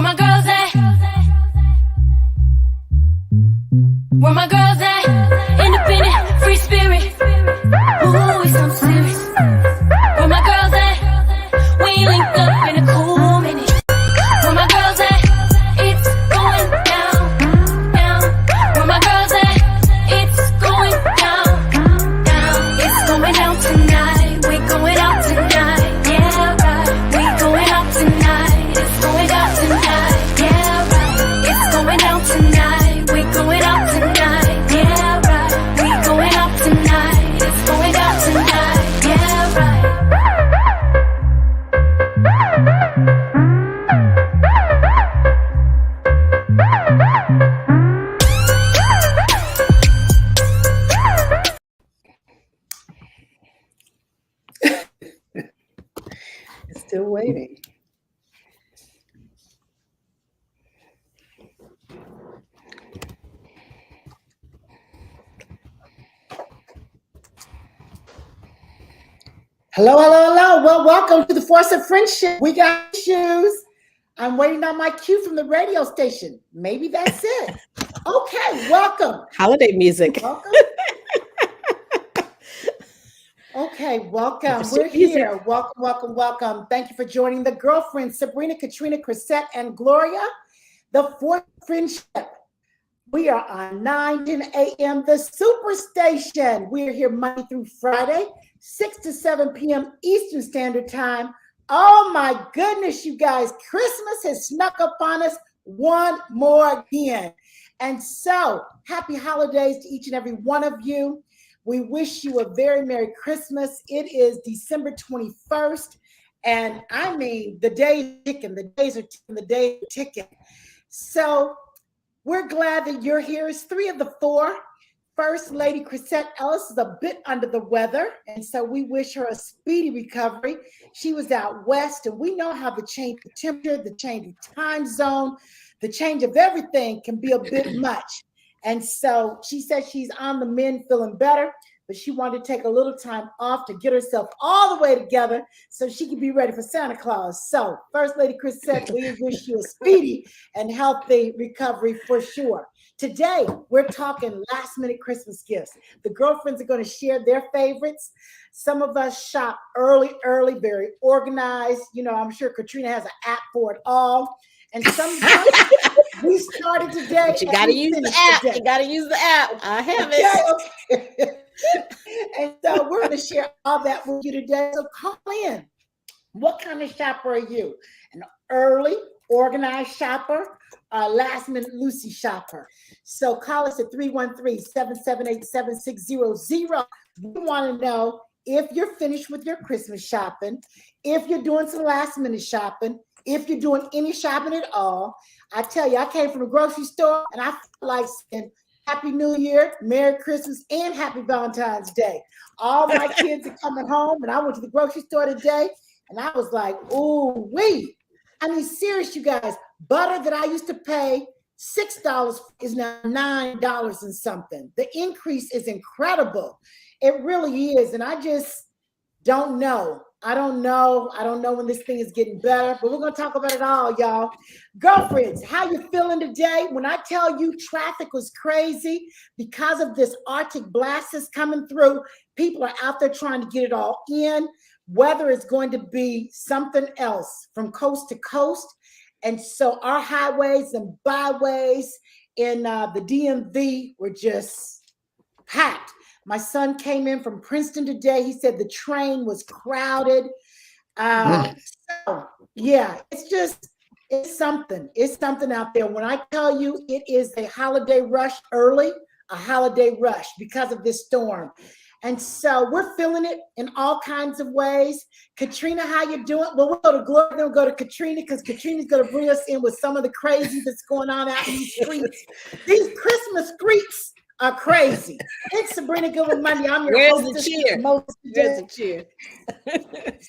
Where my girls at? Where my girls at? Independent, free spirit. Ooh, it's something serious. Where my girls at? We ain't linked up in a cool minute. Where my girls at? It's going down, down. Where my girls at? It's going down, down. It's going down tonight. We going out tonight. Yeah, right. We going out tonight. It's going down tonight. Yeah, right. It's going down tonight. We going out tonight. Yeah, right. We going out tonight. It's going down tonight. Yeah, right. Still waiting. Hello, hello, hello. Well, welcome to the Force of Friendship. We got shoes. I'm waiting on my cue from the radio station. Maybe that's it. Okay, welcome. Holiday music. Welcome. Okay, welcome. We're here. Welcome, welcome, welcome. Thank you for joining the girlfriends, Sabrina, Katrina, Chrisette, and Gloria, the Fourth Friendship. We are on 9:10 a.m., the Superstation. We are here Monday through Friday, 6 to 7 p.m. Eastern Standard Time. Oh my goodness, you guys, Christmas has snuck up on us one more again. And so, happy holidays to each and every one of you. We wish you a very Merry Christmas. It is December 21st. And I mean, the days are ticking, the days are ticking, the days are ticking. So we're glad that you're here. It's 3 of the 4. First Lady Chrisette Ellis is a bit under the weather. And so we wish her a speedy recovery. She was out west, and we know how the change of temperature, the change of time zone, the change of everything can be a bit much. And so she said she's on the mend, feeling better, but she wanted to take a little time off to get herself all the way together so she could be ready for Santa Claus. So First Lady Chrisette, we wish you a speedy and healthy recovery for sure. Today, we're talking last minute Christmas gifts. The girlfriends are going to share their favorites. Some of us shop early, very organized. You know, I'm sure Katrina has an app for it all. And sometimes we started today. But you got to use the app. You got to use the app. I have it. Okay. And so we're going to share all that with you today. So call in. What kind of shopper are you? An early, organized shopper, a last minute Lucy shopper? So call us at 313-778-7600. We want to know if you're finished with your Christmas shopping, if you're doing some last minute shopping, if you're doing any shopping at all. I tell you, I came from the grocery store and I feel like saying Happy New Year, Merry Christmas, and Happy Valentine's Day. All my kids are coming home, and I went to the grocery store today and I was like, ooh, wee. I mean, serious, you guys, butter that I used to pay $6 is now $9 and something. The increase is incredible. It really is. And I just don't know. I don't know when this thing is getting better, but we're going to talk about it all, y'all. Girlfriends, how you feeling today? When I tell you traffic was crazy because of this Arctic blast that's coming through, people are out there trying to get it all in. Weather is going to be something else from coast to coast. And so our highways and byways in the DMV were just packed. My son came in from Princeton today. He said the train was crowded. So yeah, it's something. It's something out there. When I tell you it is a holiday rush early, a holiday rush because of this storm. And so we're feeling it in all kinds of ways. Katrina, how you doing? Well, we'll go to Gloria, then we'll go to Katrina because Katrina's going to bring us in with some of the crazy that's going on out in these streets. These Christmas streets are crazy. It's Sabrina Goodwin Monday. I'm your hostess. Where's the cheer?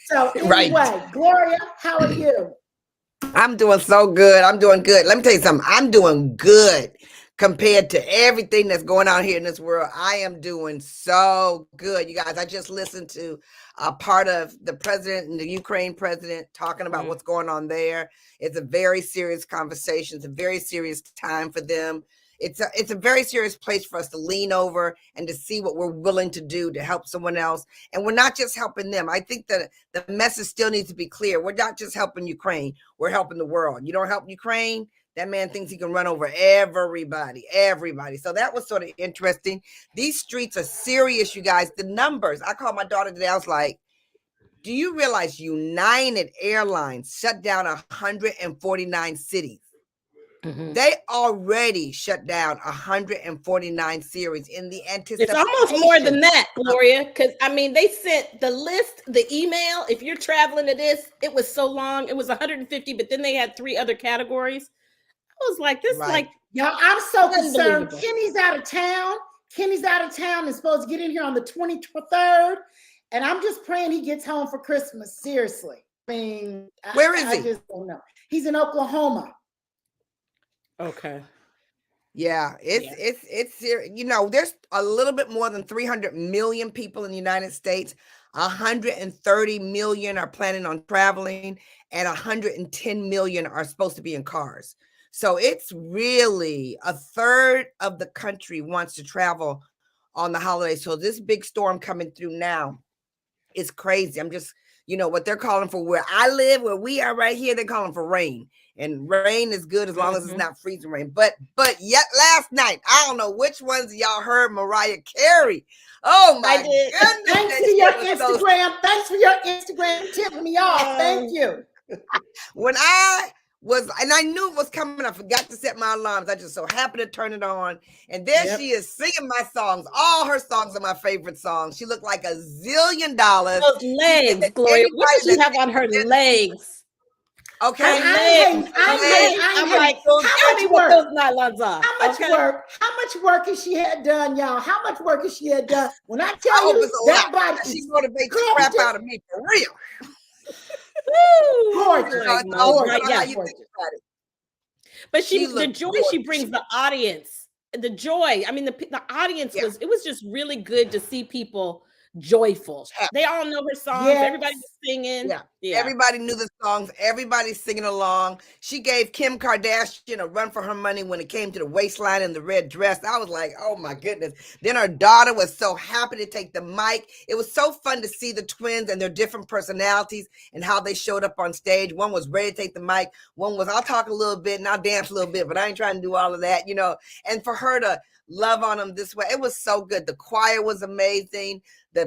So anyway, right. Gloria, how are you? I'm doing so good. I'm doing good. Let me tell you something. I'm doing good compared to everything that's going on here in this world. I am doing so good, you guys. I just listened to a part of the president and the Ukraine president talking about what's going on there. It's a very serious conversation. It's a very serious time for them. It's a very serious place for us to lean over and to see what we're willing to do to help someone else. And we're not just helping them. I think that the message still needs to be clear. We're not just helping Ukraine. We're helping the world. You don't help Ukraine, that man thinks he can run over everybody. So that was sort of interesting. These streets are serious, you guys. The numbers. I called my daughter today. I was like, do you realize United Airlines shut down 149 cities? They already shut down 149 series in the anticipation. It's almost more than that, Gloria, because I mean, they sent the list, the email. If you're traveling to this, it was so long. It was 150, but then they had 3 other categories. I was like, this like, y'all, I'm so concerned. Kenny's out of town. Kenny's out of town and supposed to get in here on the 23rd. And I'm just praying he gets home for Christmas. Seriously. I mean, where is he? I just don't know. He's in Oklahoma. Okay. Yeah, it's serious. You know, there's a little bit more than 300 million people in the United States. 130 million are planning on traveling, and 110 million are supposed to be in cars. So it's really a third of the country wants to travel on the holidays. So this big storm coming through now is crazy. I'm just, you know, what they're calling for where I live, where we are right here, they're calling for rain. And rain is good as long as it's not freezing rain. But yet last night, I don't know which ones y'all heard Mariah Carey. Oh my goodness. Thanks for your Instagram. Thanks for your Instagram tipping me off. Thank you. When and I knew it was coming. I forgot to set my alarms. I just so happened to turn it on. And there she is singing my songs. All her songs are my favorite songs. She looked like $1 zillion. Those legs, Gloria. What does she have on her legs? Okay. I'm like, tell me what those nylons are. How much work? How much work has she had done, y'all? How much work has she had done? When I tell you that body, she's going to make crap out of me for real. Gorgeous. But the joy she brings the audience, the joy. I mean, the audience was just really good to see people joyful. They all know her songs. Everybody was singing. Everybody knew the songs. Everybody's singing along. She gave Kim Kardashian a run for her money when it came to the waistline and the red dress. I was like, oh my goodness. Then her daughter was so happy to take the mic. It was so fun to see the twins and their different personalities and how they showed up on stage. One was ready to take the mic. One was, I'll talk a little bit and I'll dance a little bit, but I ain't trying to do all of that, you know. And for her to love on them this way, it was so good. The choir was amazing. The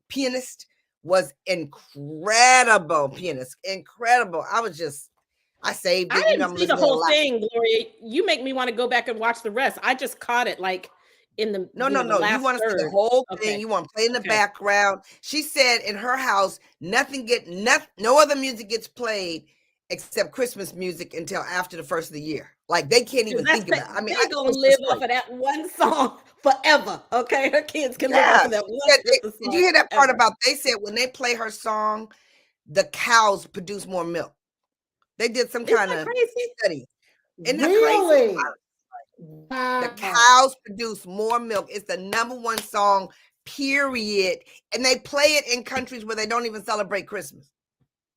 pianist was incredible. Incredible. I saved it. I didn't see the whole thing, Gloria. You make me want to go back and watch the rest. I just caught it like in the No. You want to see the whole thing. You want to play in the background. She said in her house, no other music gets played except Christmas music until after the first of the year. Like they can't even think about it. I mean, they're gonna live off of that one song forever. Okay, her kids can live off of that one. Did you hear that part about they said when they play her song, the cows produce more milk? They did some kind of study. Isn't that crazy? Wow. The cows produce more milk. It's the #1 song, period. And they play it in countries where they don't even celebrate Christmas.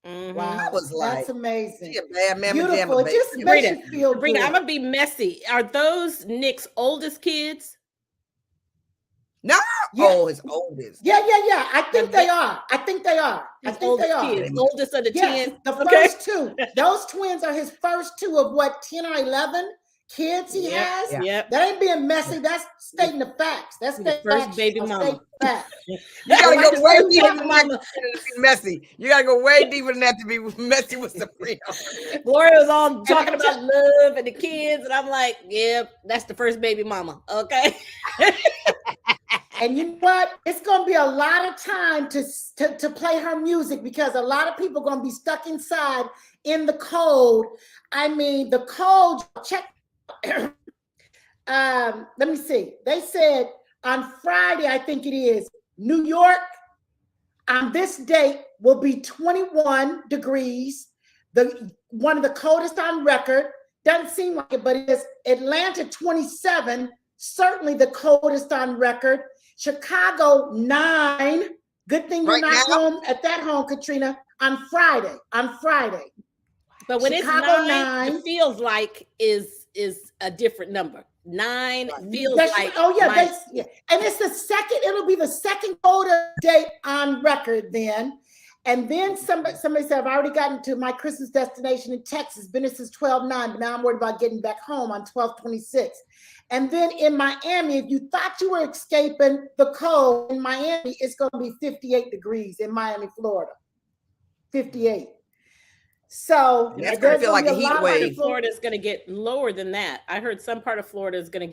Wow, I was like, that's amazing. Beautiful. It just makes you feel good. I'm gonna be messy. Are those Nick's oldest kids? No. Oh, his oldest. Yeah. I think they are. I think they are. Kids. Oldest of the 10. The first 2. Those twins are his first 2 of what, 10 or 11 kids he has. That ain't being messy. That's stating the facts. That's the first baby mama. You gotta go way deeper than that to be messy. You gotta go way deeper than that to be messy with Sabrina. Gloria was all talking about love and the kids, and I'm like, that's the first baby mama. Okay. And you know what? It's going to be a lot of time to play her music because a lot of people are going to be stuck inside in the cold. I mean, the cold, check. Let me see. They said on Friday, I think it is, New York on this date will be 21 degrees, one of the coldest on record. Doesn't seem like it, but it is. Atlanta 27, certainly the coldest on record. Chicago 9. Good thing you're not home at that home, Katrina, on Friday. But when Chicago it's 9, it feels like is a different number. 9 feels like yeah. And it's the second, it'll be the second coldest day on record then. And then somebody said, I've already gotten to my Christmas destination in Texas, been there since 12/9, but now I'm worried about getting back home on 12/26. And then in Miami, if you thought you were escaping the cold, in Miami, it's going to be 58 degrees in Miami, Florida. 58. So that's going to feel like a heat wave. Florida is going to get lower than that. I heard some part of Florida is going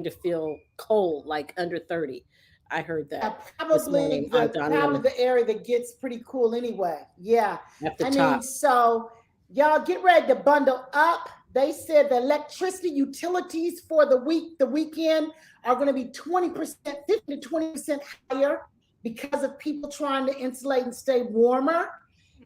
to feel cold, like under 30. I heard that. Probably the area that gets pretty cool anyway. Yeah. At the top. So y'all get ready to bundle up. They said the electricity utilities for the weekend are going to be 20%, 50 to 20% higher because of people trying to insulate and stay warmer.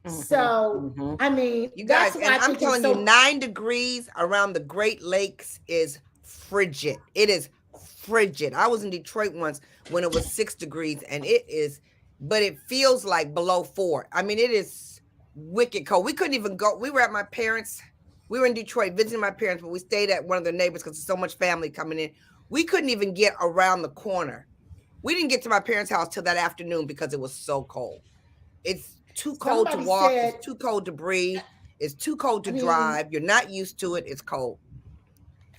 So, I mean, you guys, and I'm telling you, 9 degrees around the Great Lakes is frigid. It is frigid. I was in Detroit once when it was 6 degrees, and but it feels like below 4. I mean, it is wicked cold. We couldn't even go. We were at my parents'. We were in Detroit visiting my parents, but we stayed at one of their neighbors because there's so much family coming in. We couldn't even get around the corner. We didn't get to my parents' house till that afternoon because it was so cold. It's too cold to walk. It's too cold to breathe. It's too cold to drive. You're not used to it. It's cold.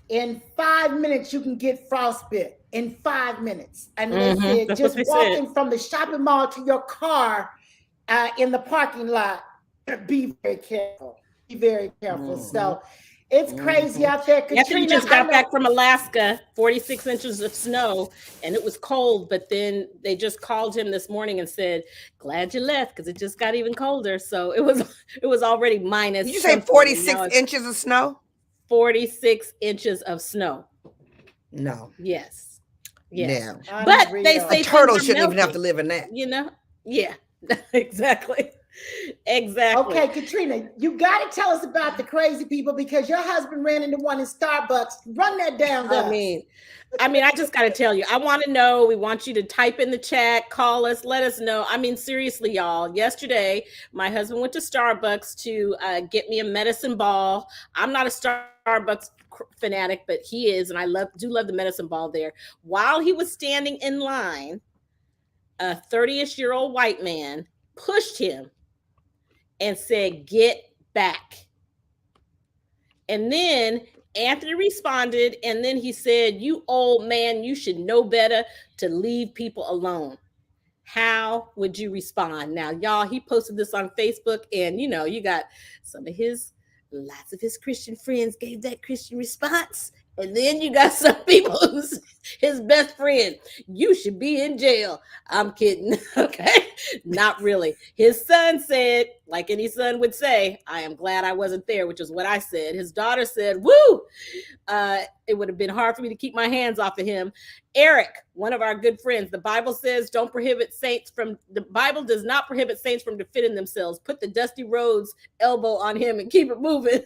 In 5 minutes, you can get frostbite. In 5 minutes. And they said, just walking from the shopping mall to your car in the parking lot, be very careful. Be very careful. So it's crazy out there. Katrina just got back from Alaska, 46 inches of snow, and it was cold. But then they just called him this morning and said, "Glad you left because it just got even colder." So it was already minus. Did you say 46 inches of snow? 46 inches of snow. No. Yes. Yes. Yeah. But they say a turtle shouldn't even have to live in that. You know? Yeah. Exactly. Exactly. Okay, Katrina, you got to tell us about the crazy people because your husband ran into one in Starbucks. Run that down, guys. I mean, I just got to tell you, I want to know. We want you to type in the chat, call us, let us know. I mean, seriously, y'all. Yesterday, my husband went to Starbucks to get me a medicine ball. I'm not a Starbucks fanatic, but he is, and I do love the medicine ball there. While he was standing in line, a 30-ish-year-old white man pushed him and said, "Get back." And then Anthony responded, and then he said, "You old man, you should know better to leave people alone." How would you respond? Now, y'all, he posted this on Facebook, and you got lots of his Christian friends gave that Christian response. And then you got some people who's his best friend. "You should be in jail." I'm kidding. Okay. Not really. His son said, like any son would say, "I am glad I wasn't there," which is what I said. His daughter said, "Woo, it would have been hard for me to keep my hands off of him." Eric, one of our good friends, the Bible says the Bible does not prohibit saints from defending themselves. Put the Dusty Rhodes elbow on him and keep it moving.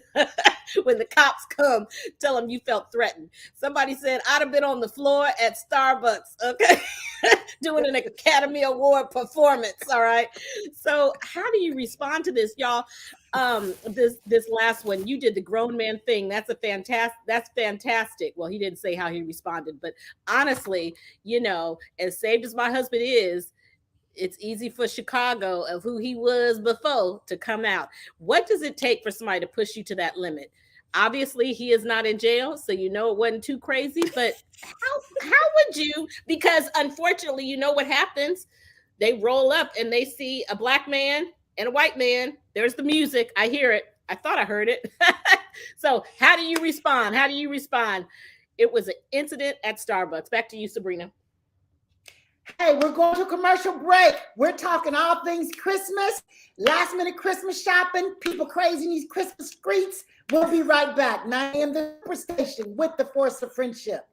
When the cops come, tell them you felt threatened. Somebody said, "I'd have been on the floor at Starbucks," okay, doing an Academy Award performance. All right. So how do you respond to this, y'all? This last one, you did the grown man thing. That's fantastic. Well, he didn't say how he responded, but honestly, as saved as my husband is, it's easy for Chicago of who he was before to come out. What does it take for somebody to push you to that limit? Obviously, he is not in jail, so it wasn't too crazy. But how would you? Because unfortunately, you know what happens? They roll up and they see a black man and a white man. There's the music. I hear it. I thought I heard it. So how do you respond? How do you respond? It was an incident at Starbucks. Back to you, Sabrina. Hey, we're going to a commercial break. We're talking all things Christmas, last minute Christmas shopping, people crazy in these Christmas streets. We'll be right back. 9 a.m. the Superstation with the Force of Friendship.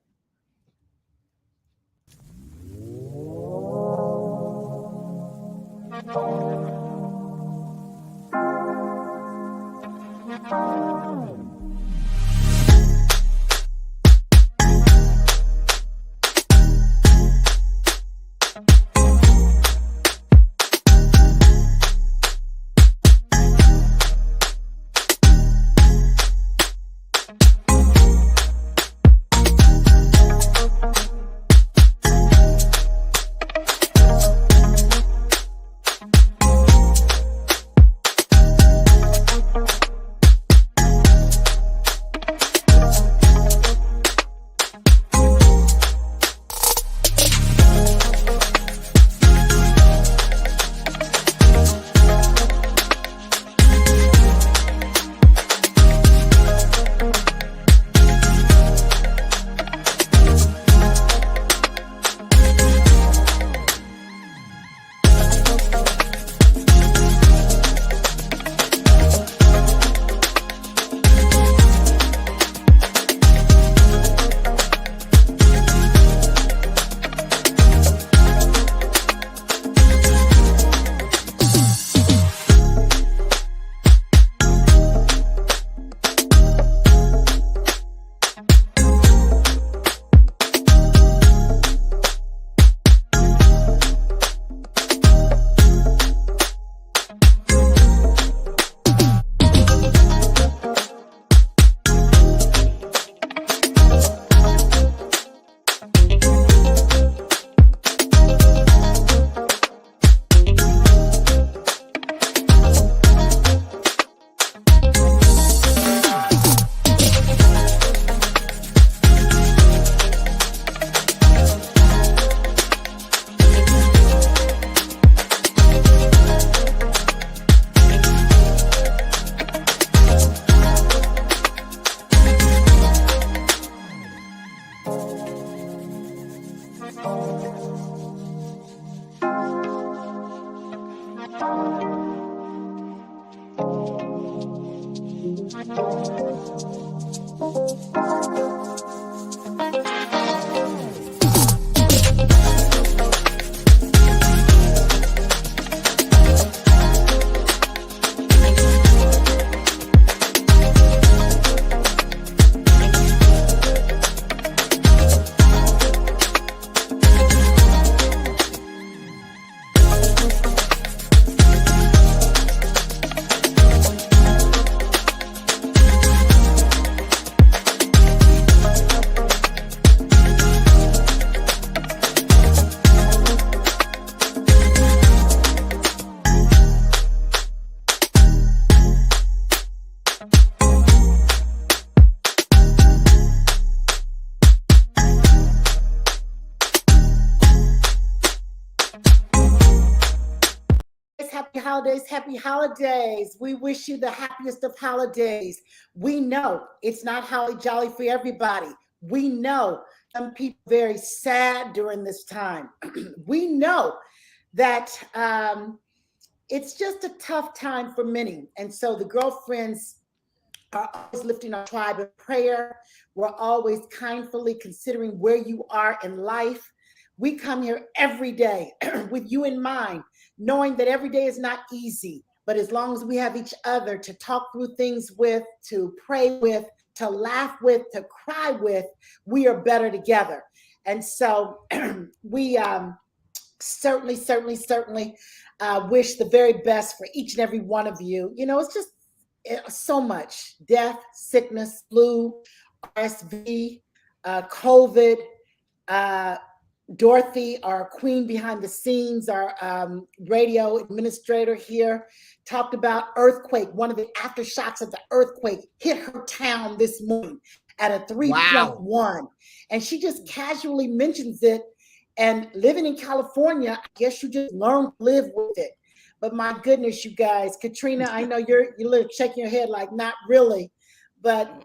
holidays. Happy holidays. We wish you the happiest of holidays. We know it's not holly jolly for everybody. We know some people are very sad during this time. We know that it's just a tough time for many. And so the girlfriends are always lifting our tribe in prayer. We're always kindly considering where you are in life. We come here every day with you in mind, knowing that every day is not easy, but as long as we have each other to talk through things with, to pray with, to laugh with, to cry with, we are better together. And so we certainly wish the very best for each and every one of you. You know, it's just so much death, sickness, flu, RSV, COVID. Dorothy, our queen behind the scenes, our radio administrator here, talked about earthquake. One of the aftershocks of the earthquake hit her town this morning at a 3.1. Wow. And she just casually mentions it. And living in California, I guess you just learn to live with it. But my goodness, you guys, Katrina, I know you're shaking your head like not really, but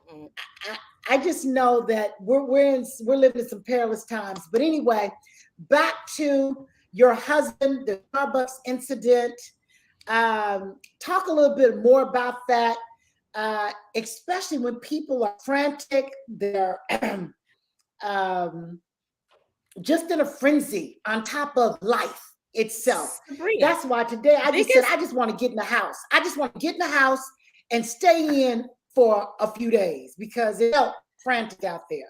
I just know that we're living in some perilous times. But anyway, back to your husband, the Starbucks incident. Talk a little bit more about that, especially when people are frantic. They're just in a frenzy on top of life itself. Sabrina, that's why today I just said I just want to get in the house. I just want to get in the house and stay in for a few days because it's frantic out there.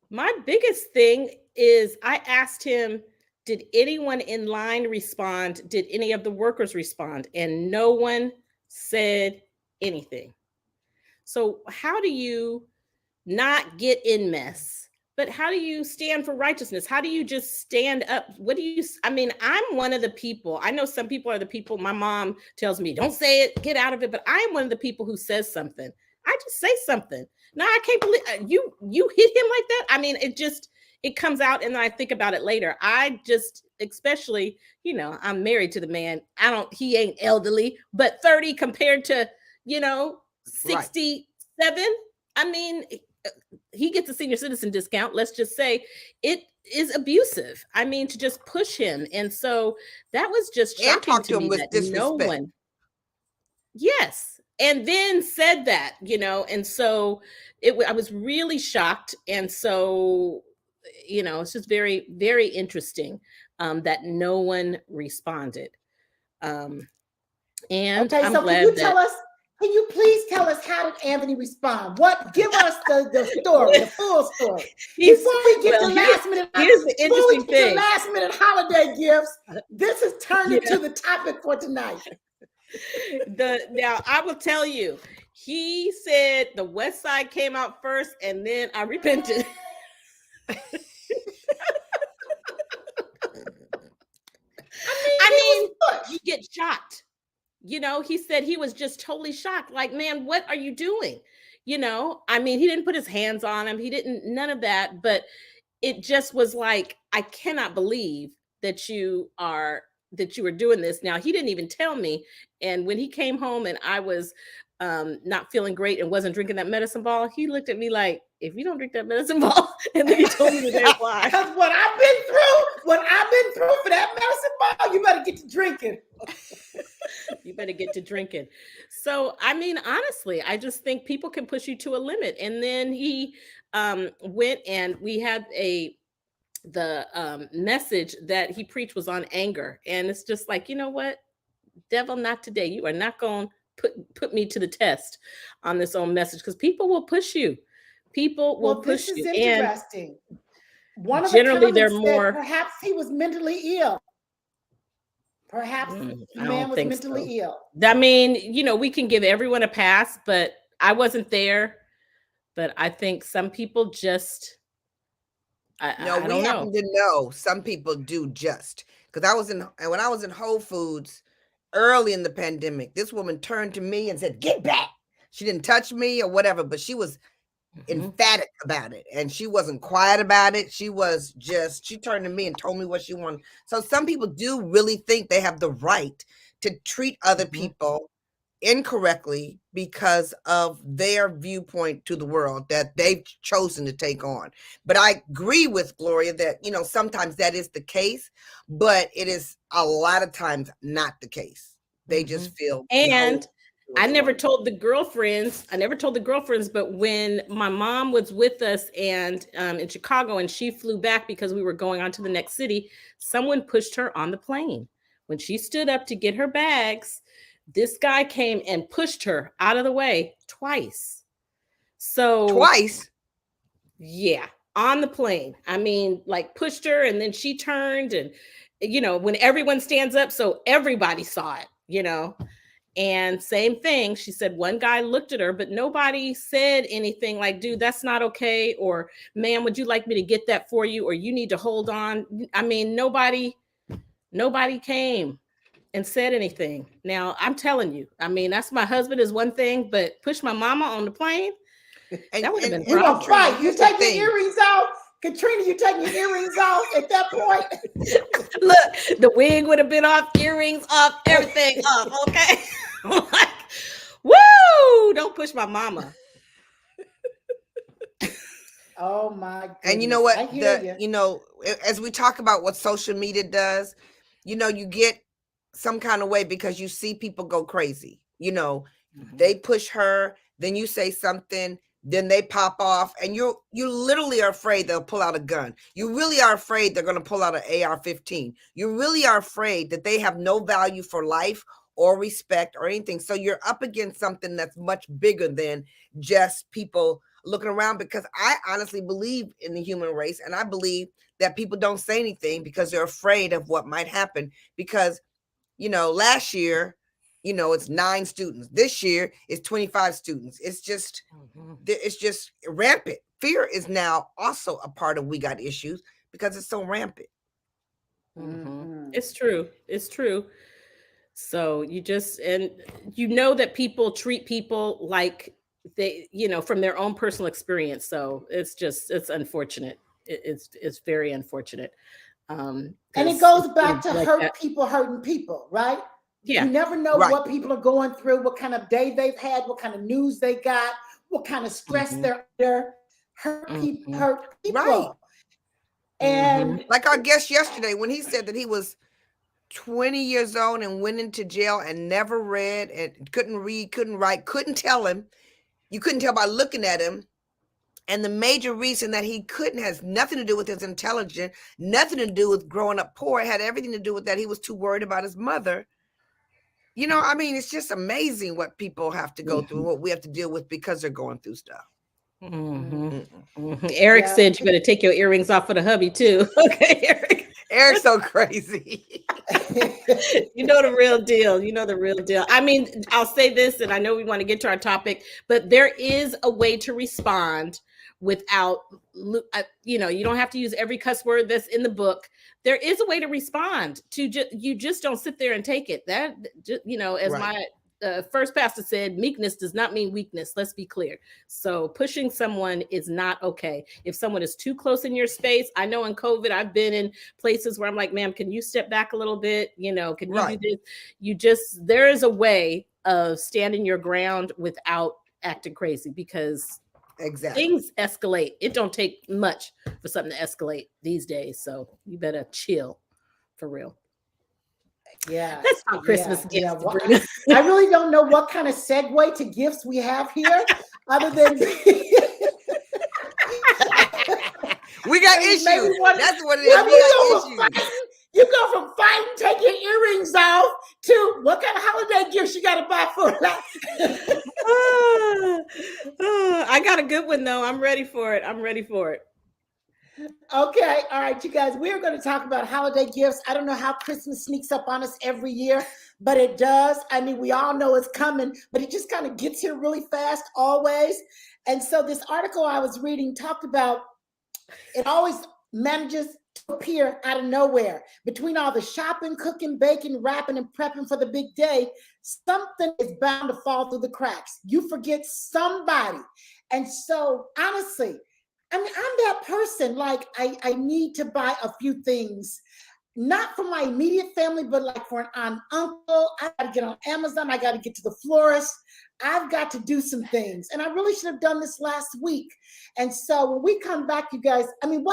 My biggest thing is I asked him, did anyone in line respond? Did any of the workers respond? And no one said anything. So how do you not get in mess? But how do you stand for righteousness? How do you just stand up? I mean, I'm one of the people, I know some people are the people, my mom tells me, don't say it, get out of it. But I'm one of the people who says something. I just say something. No, I can't believe you hit him like that. I mean, it comes out and then I think about it later. I just, especially, I'm married to the man. He ain't elderly, but 30 compared to, 67. Right. I mean, he gets a senior citizen discount. Let's just say it is abusive. I mean, to just push him. And so that was just shocking to me that no one. Yes. And then said that, and so I was really shocked. And so, it's just very, very interesting that no one responded. And okay, I'm so glad can you please tell us how did Anthony respond? Give us the story, the full story. Before we get to last minute holiday gifts, this has turned into the topic for tonight. Now I will tell you, he said the West Side came out first, and then I repented. I mean, you get shocked. He said he was just totally shocked. Like, man, what are you doing? I mean, he didn't put his hands on him. He didn't, none of that. But it just was like, I cannot believe that you were doing this. Now, he didn't even tell me. And when he came home and I was not feeling great and wasn't drinking that medicine ball, he looked at me like, if you don't drink that medicine ball, and then he told me that why. Because what I've been through for that medicine ball, you better get to drinking. You better get to drinking. So, I mean, honestly, I just think people can push you to a limit. And then he went and we had the message that he preached was on anger. And it's just like, you know what? Devil, not today. You are not going to put me to the test on this own message, because people will push you. People will push you. This is interesting. One of generally the they're more. Perhaps he was mentally ill. Perhaps the man was mentally ill. I mean, we can give everyone a pass, but I wasn't there. But I think some people just. I don't know. Happen to know some people do just, because when I was in Whole Foods early in the pandemic, this woman turned to me and said, "Get back." She didn't touch me or whatever, but she was emphatic about it, and she wasn't quiet about it. She turned to me and told me what she wanted. So some people do really think they have the right to treat other people incorrectly because of their viewpoint to the world that they've chosen to take on. But I agree with Gloria that, you know, sometimes that is the case, but it is a lot of times not the case. They just feel. And I never told the girlfriends, but when my mom was with us and in Chicago and she flew back because we were going on to the next city, someone pushed her on the plane. When she stood up to get her bags, this guy came and pushed her out of the way twice. So twice? Yeah, on the plane. I mean, like pushed her and then she turned and, you know, when everyone stands up, so everybody saw it, you know. And same thing, she said one guy looked at her, but nobody said anything like, dude, that's not okay. Or, ma'am, would you like me to get that for you? Or you need to hold on. I mean, nobody came and said anything. Now, I'm telling you, I mean, that's my husband is one thing, but push my mama on the plane, that would have been you gonna fight. You take your earrings off. Katrina, you taking your earrings off at that point? Look, the wig would have been off, earrings off, everything off, okay? Like, woo! Don't push my mama. Oh my goodness. And you know what? You know, as we talk about what social media does, you know, you get some kind of way because you see people go crazy. You know, they push her, then you say something, then they pop off, and you literally are afraid they'll pull out a gun. You really are afraid they're going to pull out an AR-15. You really are afraid that they have no value for life or respect or anything. So you're up against something that's much bigger than just people looking around, because I honestly believe in the human race, and I believe that people don't say anything because they're afraid of what might happen. Because, you know, last year, you know, it's 9 students. This year it's 25 students. It's just, it's just rampant. Fear is now also a part of We Got Issues because it's so rampant. It's true. It's true. So you just, and you know that people treat people like they, you know, from their own personal experience. So it's just, it's unfortunate. It's very unfortunate. And it goes back to people hurting people, right? Yeah. You never know what people are going through, what kind of day they've had, what kind of news they got, what kind of stress they're under. Hurt people. Right. And like our guest yesterday, when he said that he was 20 years old and went into jail and never read and couldn't read, couldn't write, couldn't tell him. You couldn't tell by looking at him. And the major reason that he couldn't has nothing to do with his intelligence, nothing to do with growing up poor. It had everything to do with that he was too worried about his mother. You know, I mean, it's just amazing what people have to go through, what we have to deal with because they're going through stuff. Eric said you better take your earrings off for the hubby too. Okay, Eric. Eric's so crazy. You know the real deal. You know the real deal. I mean, I'll say this, and I know we want to get to our topic, but there is a way to respond without, you know, you don't have to use every cuss word that's in the book. There is a way to respond to you just don't sit there and take it. That, you know, as my first pastor said, meekness does not mean weakness. Let's be clear. So pushing someone is not okay. If someone is too close in your space, I know in COVID, I've been in places where I'm like, ma'am, can you step back a little bit? You know, can you do this? There is a way of standing your ground without acting crazy, because things escalate. It don't take much for something to escalate these days. So you better chill for real. Yeah, that's how Christmas gifts. Yeah. Well, I really don't know what kind of segue to gifts we have here, other than we got issues. That's what it is. We got issues. You go from fighting, take your earrings off, to what kind of holiday gifts you got to buy for that? I got a good one though. I'm ready for it. Okay, all right, you guys, we're going to talk about holiday gifts. I don't know how Christmas sneaks up on us every year, but it does. I mean, we all know it's coming, but it just kind of gets here really fast always. And so this article I was reading talked about it always manages to appear out of nowhere. Between all the shopping, cooking, baking, wrapping, and prepping for the big day, something is bound to fall through the cracks. You forget somebody. And so honestly, I mean, I'm that person. Like, I need to buy a few things. not for my immediate family, but like for an aunt, uncle. I got to get on Amazon. I got to get to the florist. I've got to do some things. And I really should have done this last week. And so when we come back, you guys, I mean,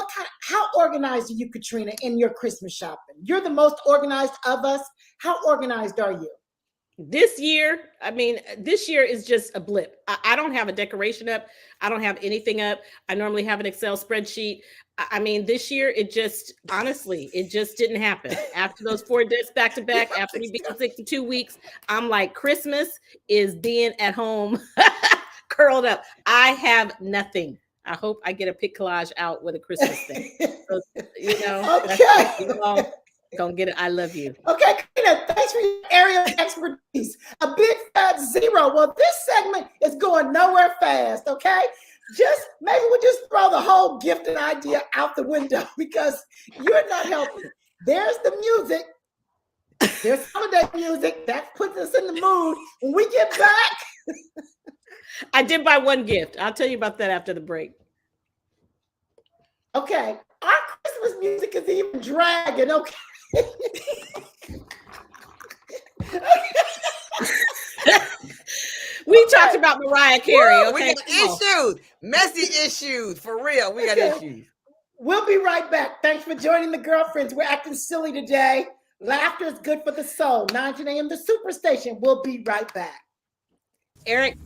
how organized are you, Katrina, in your Christmas shopping? You're the most organized of us. How organized are you? This year is just a blip. I don't have a decoration up. I don't have anything up. I normally have an Excel spreadsheet. I mean, this year, it just didn't happen. After those 4 days back to back, after me being 62 weeks, I'm like, Christmas is being at home, curled up. I have nothing. I hope I get a pic collage out with a Christmas thing. So, Okay. Gonna get it. I love you. Okay, Katrina, thanks for your area of expertise. A big fat 0. Well, this segment is going nowhere fast, okay? Maybe we'll just throw the whole gifted idea out the window because you're not helping. There's the music. There's holiday music. That puts us in the mood. When we get back. I did buy one gift. I'll tell you about that after the break. Okay. Our Christmas music is even dragging, okay? We talked about Mariah Carey. Okay, we got issues, messy issues for real. We got issues. We'll be right back. Thanks for joining the girlfriends. We're acting silly today. Laughter is good for the soul. 9 a.m. the Superstation. We'll be right back. Eric.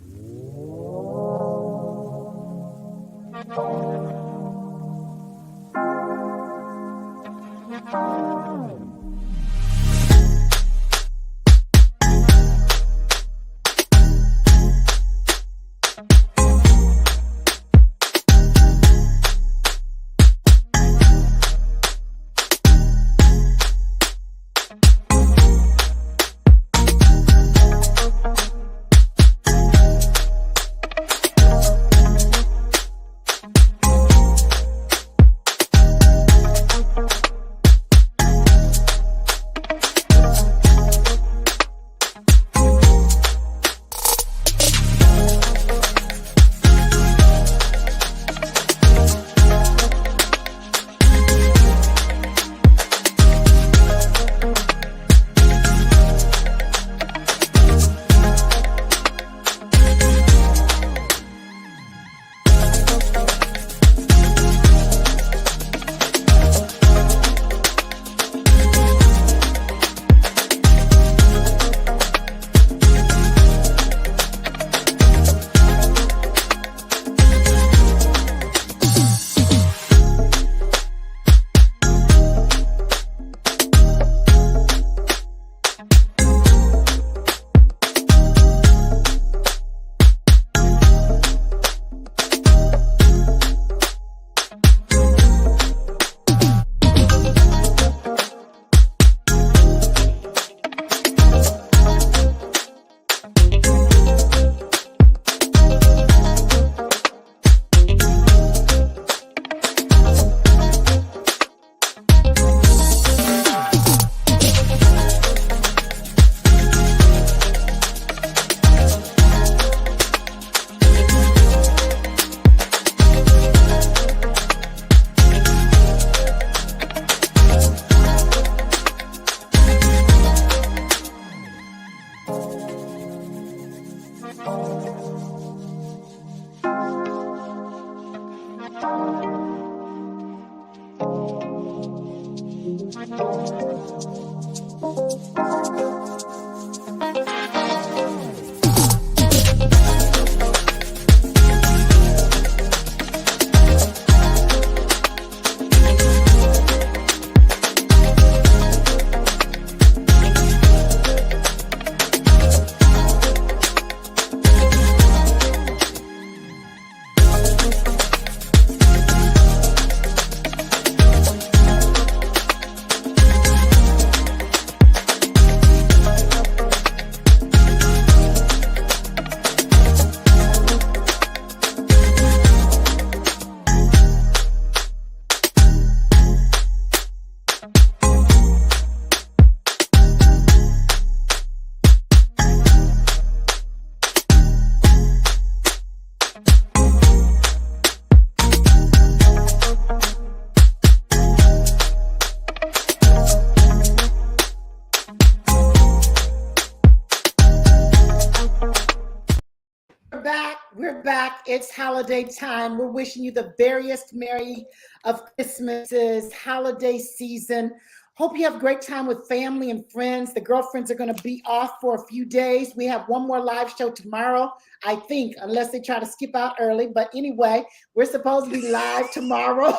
We're back. It's holiday time. We're wishing you the veriest merry of Christmases, holiday season. Hope you have a great time with family and friends. The girlfriends are going to be off for a few days. We have one more live show tomorrow, I think, unless they try to skip out early. But anyway, we're supposed to be live tomorrow.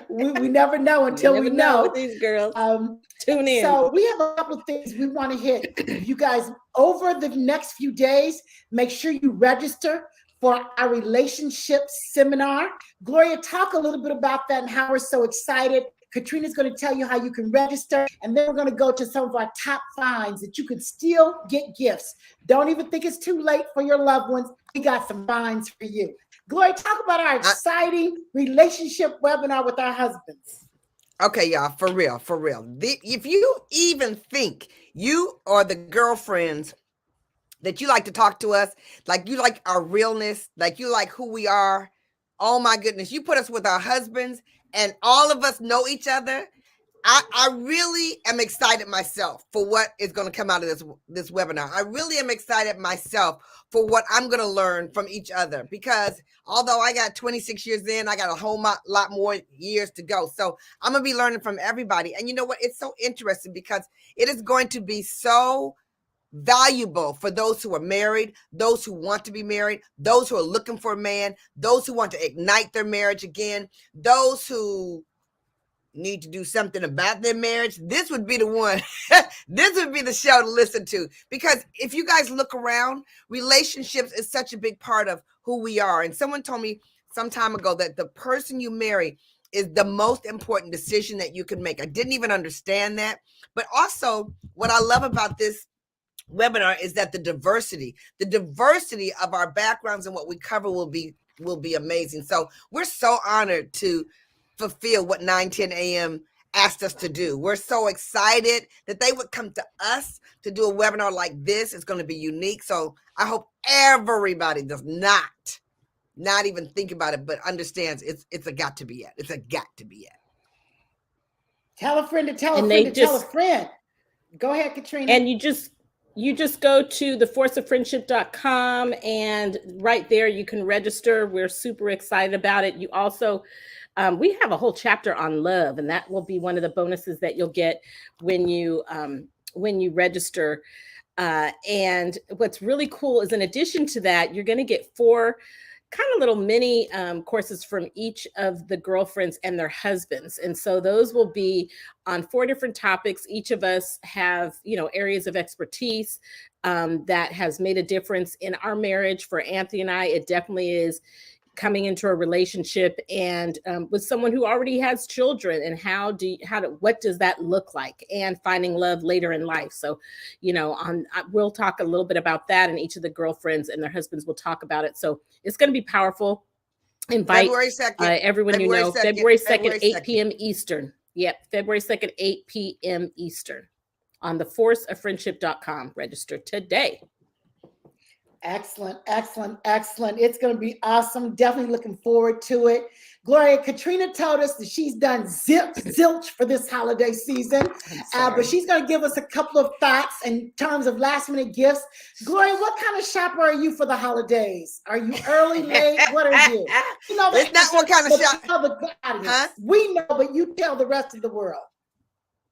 we never know until we know. With these girls. Tune in. So we have a couple of things we want to hit. You guys, over the next few days, make sure you register for our relationship seminar. Gloria, talk a little bit about that and how we're so excited. Katrina's going to tell you how you can register, and then we're going to go to some of our top finds that you can still get gifts. Don't even think it's too late for your loved ones. We got some finds for you. Gloria, talk about our exciting relationship webinar with our husbands. Okay, y'all, for real. If you even think you or the girlfriends that you like to talk to us, like you like our realness, like you like who we are, oh my goodness, you put us with our husbands and all of us know each other. I really am excited myself for what is going to come out of this webinar. I really am excited myself for what I'm going to learn from each other, because although I got 26 years in, I got a whole lot more years to go. So I'm going to be learning from everybody. And you know what? It's so interesting because it is going to be so valuable for those who are married, those who want to be married, those who are looking for a man, those who want to ignite their marriage again, those who need to do something about their marriage. This would be the one. This would be the show to listen to, because if you guys look around, relationships is such a big part of who we are. And someone told me some time ago that the person you marry is the most important decision that you can make. I didn't even understand that. But also what I love about this webinar is that the diversity of our backgrounds and what we cover will be amazing. So we're so honored to fulfill what 9:10 a.m. asked us to do. We're so excited that they would come to us to do a webinar like this. It's going to be unique. So I hope everybody does not even think about it, but understands it's a got to be it. It's a got to be it. Tell a friend to tell a friend to tell a friend. Go ahead, Katrina. And you just go to theforceoffriendship.com, and right there you can register. We're super excited about it. You also, we have a whole chapter on love, and that will be one of the bonuses that you'll get when you register. And what's really cool is, in addition to that, you're going to get 4 kind of little mini courses from each of the girlfriends and their husbands. And so those will be on 4 different topics. Each of us have, areas of expertise that has made a difference in our marriage. For Anthony and I, it definitely is coming into a relationship and with someone who already has children, and what does that look like, and finding love later in life. So, we'll talk a little bit about that, and each of the girlfriends and their husbands will talk about it. So it's going to be powerful. Invite February 2nd, everyone February 2nd, 8 p.m. Eastern. Yep, February 2nd, 8 p.m. Eastern on theforceoffriendship.com. Register today. Excellent. It's going to be awesome. Definitely looking forward to it. Gloria, Katrina told us that she's done zilch for this holiday season, but she's going to give us a couple of thoughts in terms of last minute gifts. Gloria, what kind of shopper are you for the holidays? Are you early, late? What are you? It's not what kind of shopper. Huh? We know, but you tell the rest of the world.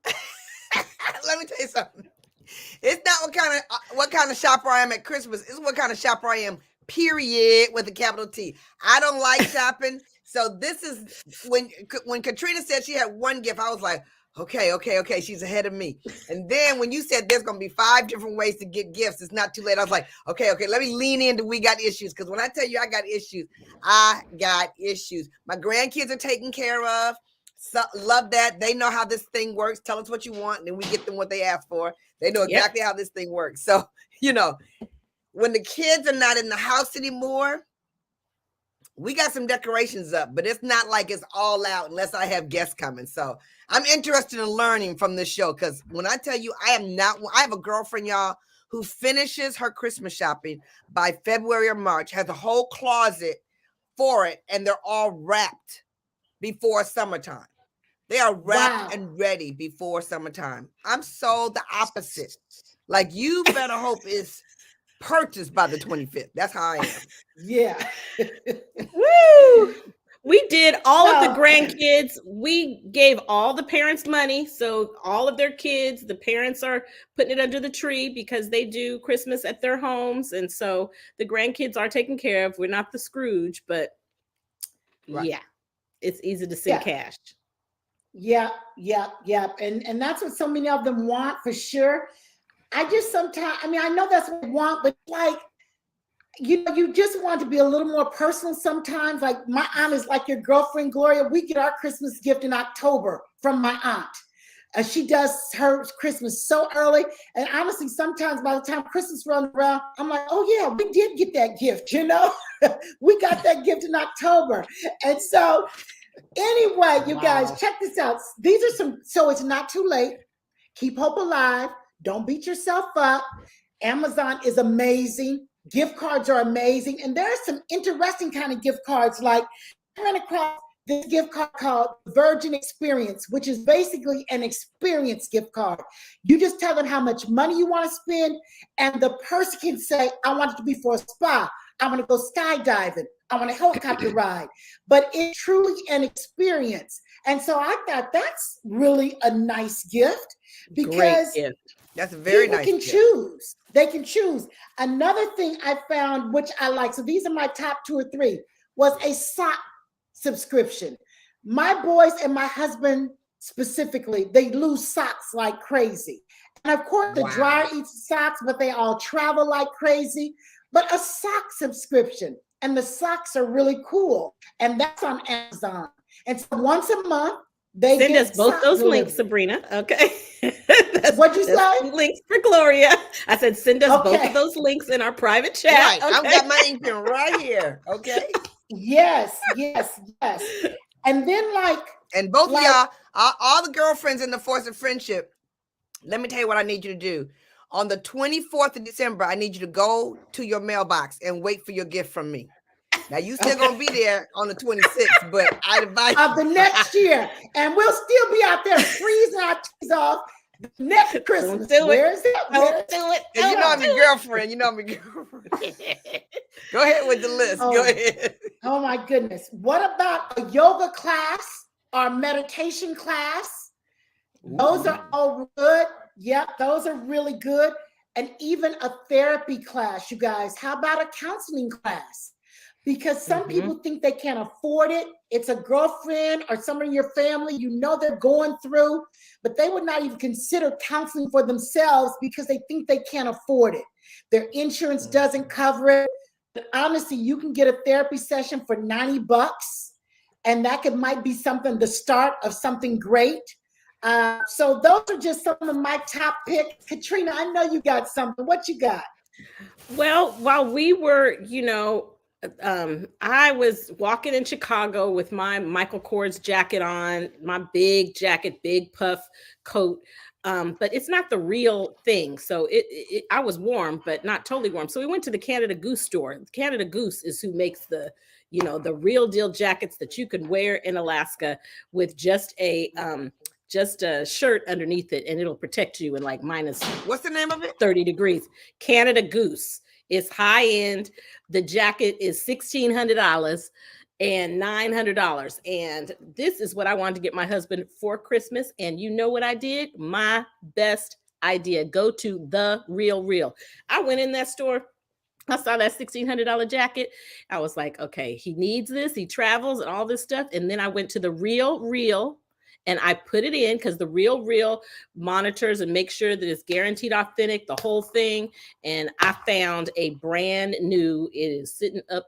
Let me tell you something. It's not what kind of shopper I am at Christmas. It's what kind of shopper I am, period, with a capital T. I don't like shopping. So this is when Katrina said she had one gift, I was like, okay, she's ahead of me. And then when you said there's going to be 5 different ways to get gifts, it's not too late. I was like, okay, let me lean into we got issues. Because when I tell you I got issues. My grandkids are taken care of. So, love that. They know how this thing works. Tell us what you want, and then we get them what they ask for. They know exactly how this thing works. So, when the kids are not in the house anymore, we got some decorations up, but it's not like it's all out unless I have guests coming. So I'm interested in learning from this show, because when I tell you I have a girlfriend, y'all, who finishes her Christmas shopping by February or March, has a whole closet for it, and they're all wrapped before summertime. They are wrapped and ready before summertime. I'm so the opposite. Like, you better hope it's purchased by the 25th. That's how I am. Yeah. Woo! We did all of the grandkids. We gave all the parents money. So all of their kids, the parents are putting it under the tree because they do Christmas at their homes. And so the grandkids are taken care of. We're not the Scrooge, but yeah, it's easy to send cash. Yeah. And that's what so many of them want for sure. I just sometimes, I mean, I know that's what they want, but like, you know, you just want to be a little more personal sometimes. Like my aunt is like your girlfriend, Gloria. We get our Christmas gift in October from my aunt. She does her Christmas so early. And honestly, sometimes by the time Christmas runs around, I'm like, oh yeah, we did get that gift, you know? We got that gift in October. And so anyway, you guys, check this out. These are some, so it's not too late. Keep hope alive. Don't beat yourself up. Amazon is amazing. Gift cards are amazing. And there are some interesting kind of gift cards. Like I ran across this gift card called Virgin Experience, which is basically an experience gift card. You just tell them how much money you want to spend, and the person can say, I want it to be for a spa. I want to go skydiving. I want a helicopter ride. But it's truly an experience. And so I thought that's really a nice gift because great gift. That's a very nice gift. Choose. They can choose. Another thing I found, which I like, so these are my top 2 or 3, was a sock subscription. My boys and my husband specifically, they lose socks like crazy. And of course, the dryer eats socks, but they all travel like crazy. But a sock subscription, and the socks are really cool. And that's on Amazon. And so once a month, they send us both those links, Sabrina. Okay. What'd you say? Links for Gloria. I said, send us both of those links in our private chat. Right. Okay? I've got my ink pen right here. Okay. Yes. And then and both of y'all, all the girlfriends in the Force of Friendship, let me tell you what I need you to do. On the 24th of December, I need you to go to your mailbox and wait for your gift from me. Now you still gonna be there on the 26th, but I advise of the next year, and we'll still be out there freezing our teeth off next Christmas. Where's that? Don't do it. And you know I'm your girlfriend. You know I'm your girlfriend. Go ahead with the list. Go ahead. Oh my goodness! What about a yoga class or meditation class? Those are all good. Yep, those are really good. And even a therapy class, you guys. How about a counseling class? Because some people think they can't afford it. It's a girlfriend or someone in your family, you know they're going through, but they would not even consider counseling for themselves because they think they can't afford it. Their insurance doesn't cover it. But honestly, you can get a therapy session for $90, and that might be something, the start of something great. So those are just some of my top picks. Katrina, I know you got something. What you got? Well, while we were, I was walking in Chicago with my Michael Kors jacket on, my big jacket, big puff coat. But it's not the real thing. So I was warm, but not totally warm. So we went to the Canada Goose store. Canada Goose is who makes the real deal jackets that you can wear in Alaska with just a shirt underneath it, and it'll protect you in like minus, what's the name of it? 30 degrees. Canada Goose. It's high end. The jacket is $1,600 and $900. And this is what I wanted to get my husband for Christmas. And you know what I did? My best idea. Go to The Real. I went in that store. I saw that $1,600 jacket. I was like, okay, he needs this. He travels and all this stuff. And then I went to The Real. And I put it in because The Real monitors and make sure that it's guaranteed authentic, the whole thing. And I found a brand new, it is sitting up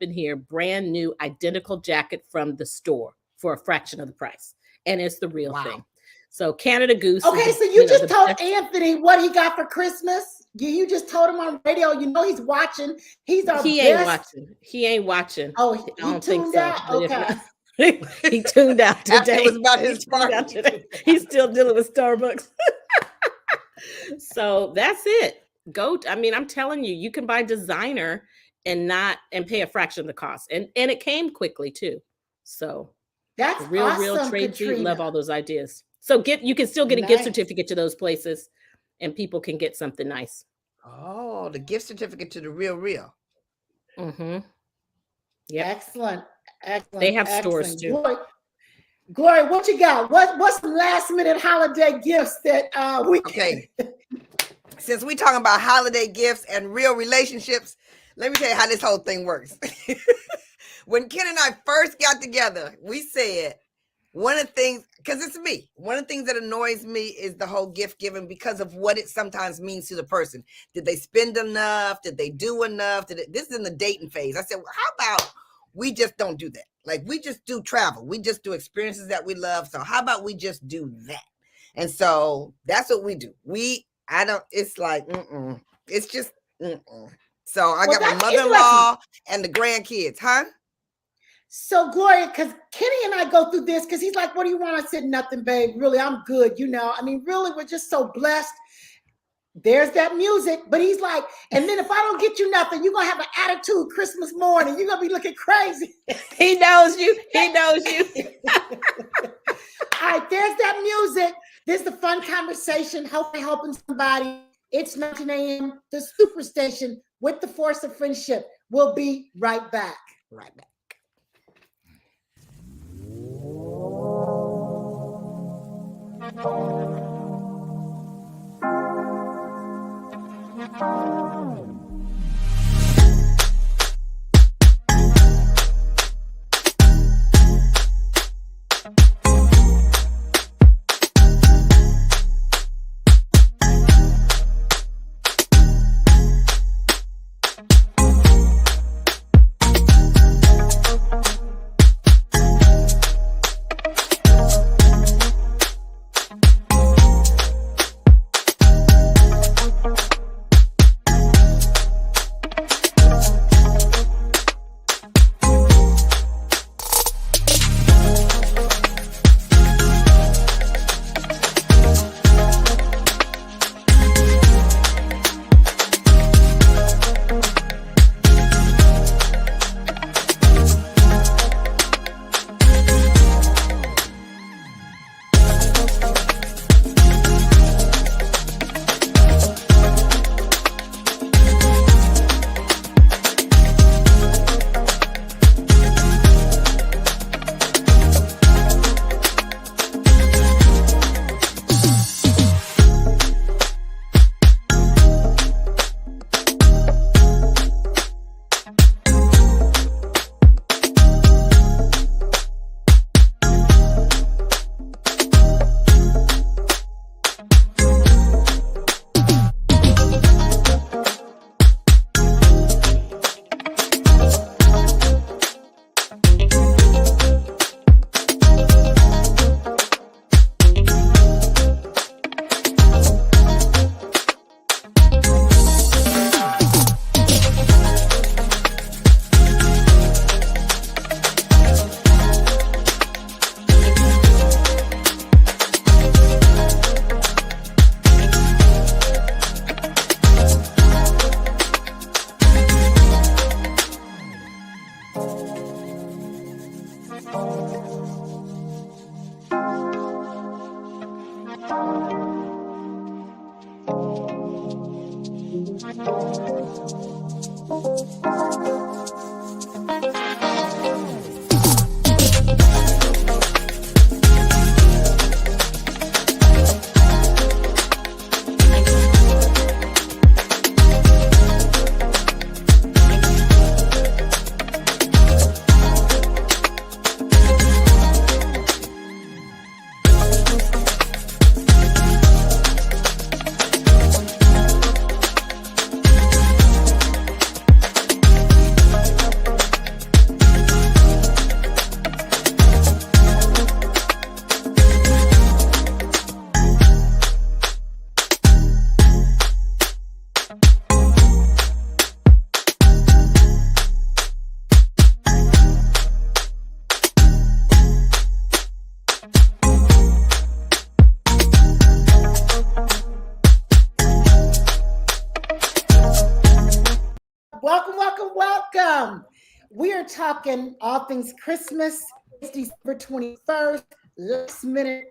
in here, brand new identical jacket from the store for a fraction of the price. And it's the real thing. So Canada Goose. Okay, so you just told Anthony what he got for Christmas? You just told him on radio. You know he's watching. He ain't watching. Oh, he tuned out? Okay. He tuned out today. It was about his party. He's still dealing with Starbucks. So that's it. I'm telling you, you can buy designer and pay a fraction of the cost. And it came quickly too. So that's awesome, real trade Katrina. love all those ideas. So you can still get a gift certificate to those places, and people can get something nice. Oh, the gift certificate to the Real. Mm-hmm. Yeah. Excellent. They have stores too. Glory, what you got? What's the last minute holiday gifts that we Okay. Since we talking about holiday gifts and real relationships, let me tell you how this whole thing works. When Ken and I first got together, we said one of the things, because it's me, one of the things that annoys me is the whole gift giving because of what it sometimes means to the person. Did they spend enough? Did they do enough? This is in the dating phase. I said, well, how about we just don't do that? Like, we just do travel. We just do experiences that we love. So how about we just do that? And so that's what we do. It's like, it's just, So I got my mother-in-law and the grandkids, huh? So Gloria, because Kenny and I go through this because he's like, what do you want? I said, nothing, babe. Really, I'm good. I mean, really, we're just so blessed. There's that music. But he's like, and then if I don't get you nothing, you're going to have an attitude Christmas morning. You're going to be looking crazy. He knows you. He knows you. All right, there's that music. There's the fun conversation. Hopefully helping somebody. It's 19 a.m. The Superstation with the Force of Friendship. We'll be right back. Right back. Welcome. We are talking all things Christmas. It's December 21st. Last minute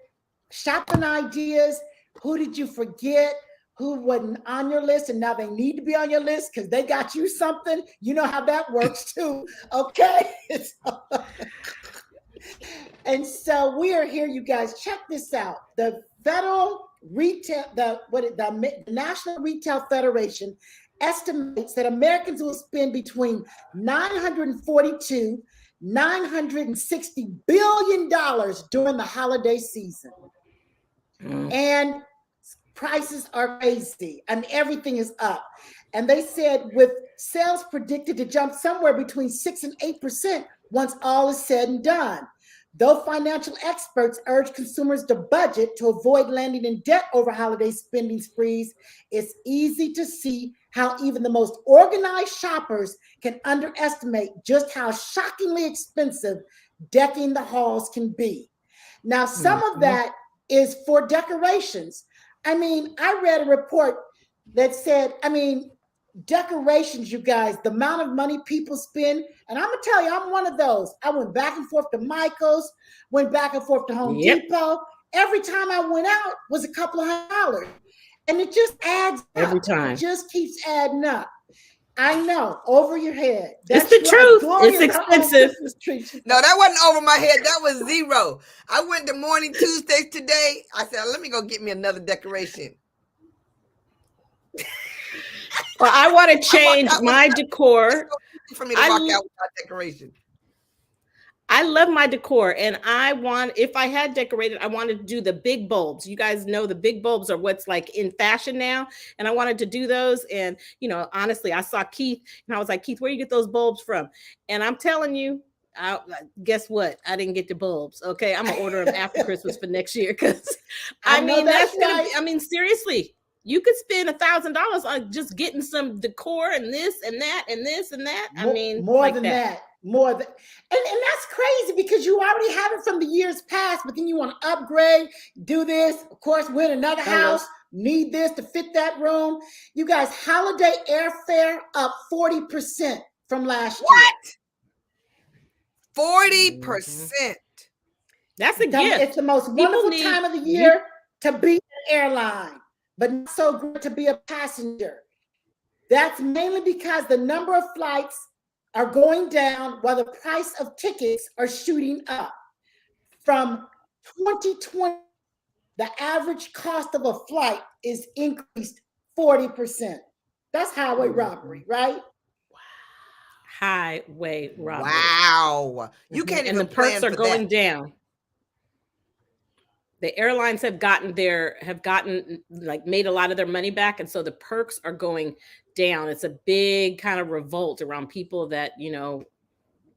shopping ideas. Who did you forget? who wasn't on your list and now they need to be on your list because they got you something. You know how that works too. Okay. And so we are here, you guys. Check this out. The Federal Retail, the National Retail Federation estimates that Americans will spend between $942 $960 billion during the holiday season. And prices are crazy and everything is up. And they said with sales predicted to jump somewhere between 6 and 8% once all is said and done. Though financial experts urge consumers to budget to avoid landing in debt over holiday spending sprees, it's easy to see how even the most organized shoppers can underestimate just how shockingly expensive decking the halls can be. Now, some of that is for decorations. I mean, I read a report that said, decorations, you guys, the amount of money people spend, and I'm gonna tell you, I'm one of those. I went back and forth to Michael's, went back and forth to Home Depot. Every time I went out was a couple of $100, and it just adds up. Every time, it just keeps adding up. I know, over your head. That's it's the truth. It's expensive. No, that wasn't over my head. That was zero. I went to Morning Tuesdays today. I said, let me go get me another decoration. Well, I want to change my decor. For me to walk out without decoration. I love my decor, and if I had decorated, I wanted to do the big bulbs. You guys know the big bulbs are what's like in fashion now, and I wanted to do those. And honestly, I saw Keith, and I was like, Keith, where you get those bulbs from? And I'm telling you, guess what? I didn't get the bulbs. Okay, I'm gonna order them after Christmas for next year because that's gonna be, seriously. You could spend $1,000 on just getting some decor and this and that and this and that. More than that. And that's crazy because you already have it from the years past, but then you want to upgrade, do this, of course, win another house, need this to fit that room. You guys, holiday airfare up 40% from last year. 40%. That's a gift. It's the most wonderful time of the year to be an airline, but not so good to be a passenger. That's mainly because the number of flights are going down while the price of tickets are shooting up. From 2020, the average cost of a flight is increased 40%. That's highway robbery, right? Highway robbery. Wow. You can't even and the perks are going down. The airlines have made a lot of their money back. And so the perks are going down. It's a big kind of revolt around people that,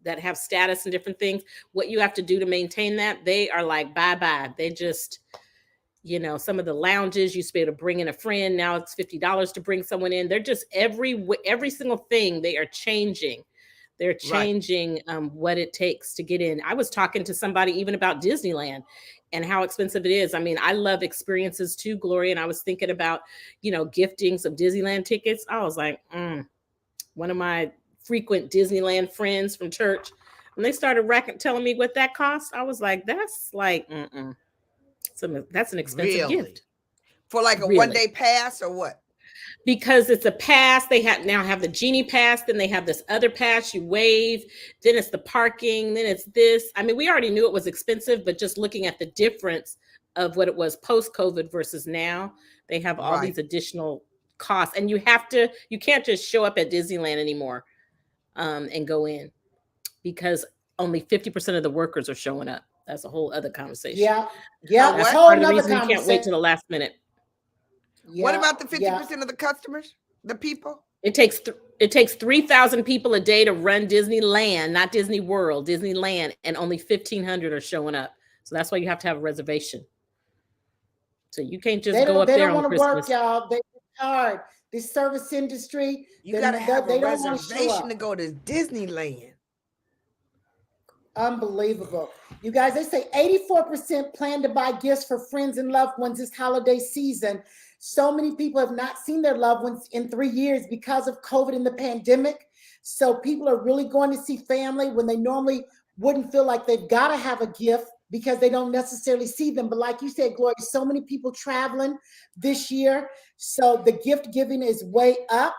that have status and different things. What you have to do to maintain that, they are like, bye-bye. They just, some of the lounges used to be able to bring in a friend. Now it's $50 to bring someone in. They're just every single thing they are changing. They're changing what it takes to get in. I was talking to somebody even about Disneyland and how expensive it is. I love experiences too, Gloria. And I was thinking about, giftings of Disneyland tickets. I was like, one of my frequent Disneyland friends from church, when they started telling me what that cost, I was like, that's like, that's an expensive gift. For like a one-day pass or what? Because it's a pass. They now have the Genie pass. Then they have this other pass you waive. Then it's the parking. Then it's this. We already knew it was expensive, but just looking at the difference of what it was post-COVID versus now, they have all these additional costs. And you can't just show up at Disneyland anymore and go in because only 50% of the workers are showing up. That's a whole other conversation. Yeah. That's part of the reason you can't wait till the last minute. Yeah, what about the 50% of the customers, the people? It takes 3,000 people a day to run Disneyland, not Disney World, Disneyland, and only 1,500 are showing up. So that's why you have to have a reservation. So you can't just go up there on Christmas. They don't want to work, y'all. It's hard. The service industry, you got to have a reservation to go to Disneyland. Unbelievable. You guys, they say 84% plan to buy gifts for friends and loved ones this holiday season. So many people have not seen their loved ones in 3 years because of COVID and the pandemic. So people are really going to see family when they normally wouldn't feel like they've got to have a gift because they don't necessarily see them. But like you said, Gloria, so many people traveling this year. So the gift giving is way up.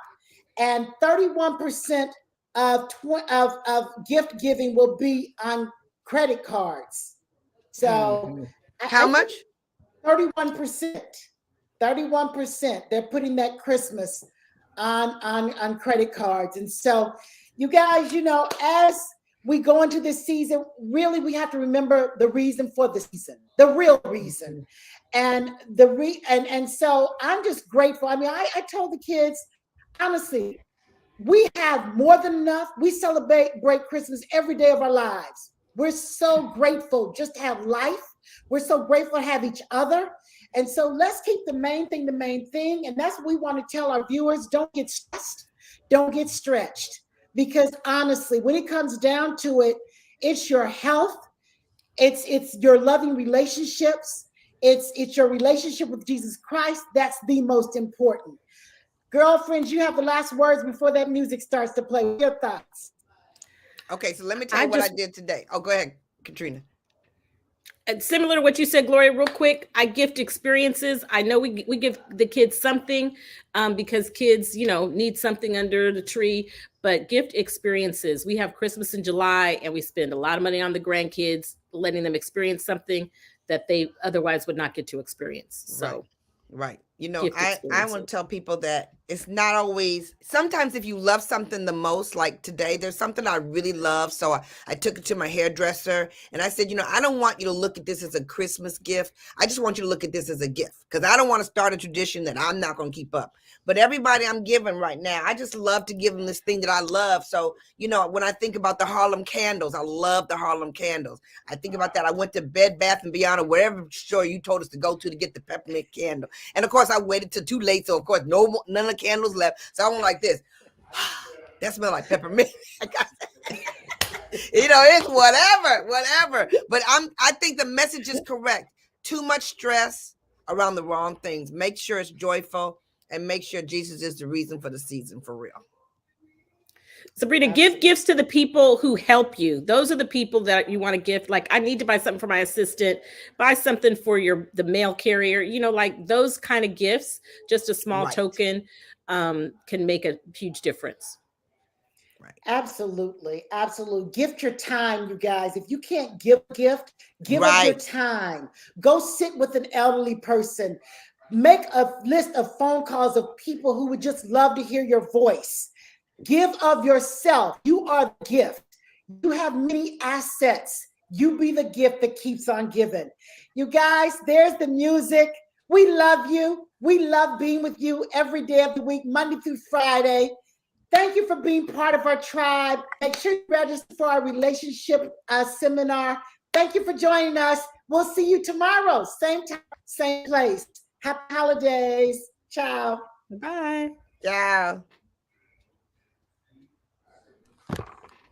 And 31% of gift giving will be on credit cards. So how much? 31%. 31%. They're putting that Christmas on credit cards. And so you guys, you know, as we go into this season, really we have to remember the reason for the season, the real reason. And so I'm just grateful. I mean, I told the kids, honestly, we have more than enough. We celebrate Christmas every day of our lives. We're so grateful just to have life. We're so grateful to have each other. And so let's keep the main thing the main thing. And that's what we want to tell our viewers. Don't get stressed. Don't get stretched. Because honestly, when it comes down to it, it's your health. It's your loving relationships. It's your relationship with Jesus Christ. That's the most important. Girlfriends, you have the last words before that music starts to play. Your thoughts? Okay, so let me tell you what I did today. Oh, go ahead, Katrina. And similar to what you said, Gloria, real quick, I gift experiences. I know we give the kids something because kids, you know, need something under the tree, but gift experiences. We have Christmas in July and we spend a lot of money on the grandkids, letting them experience something that they otherwise would not get to experience. So, right. You know, I want to tell people that it's not always, sometimes if you love something the most, like today, there's something I really love. So I took it to my hairdresser and I said, you know, I don't want you to look at this as a Christmas gift. I just want you to look at this as a gift because I don't want to start a tradition that I'm not going to keep up. But everybody I'm giving right now, I just love to give them this thing that I love. So, you know, when I think about the Harlem candles, I love the Harlem candles. I think about that. I went to Bed Bath & Beyond or wherever store you told us to go to get the peppermint candle. And of course, I waited till too late. So of course, none of the candles left. So I went like this. That smells like peppermint. You know, it's whatever. But I think the message is correct. Too much stress around the wrong things. Make sure it's joyful and make sure Jesus is the reason for the season for real. Sabrina, give gifts to the people who help you. Those are the people that you want to gift. Like, I need to buy something for my assistant, buy something for the mail carrier, you know, like those kind of gifts, just a small token can make a huge difference. Right. Absolutely. Gift your time, you guys. If you can't give a gift, give up your time. Go sit with an elderly person. Make a list of phone calls of people who would just love to hear your voice. Give of yourself. You are the gift. You have many assets. You be the gift that keeps on giving. You guys, there's the music. We love you. We love being with you every day of the week, Monday through Friday. Thank you for being part of our tribe. Make sure you register for our relationship seminar. Thank you for joining us. We'll see you tomorrow. Same time, same place. Happy holidays. Ciao. Bye. Ciao.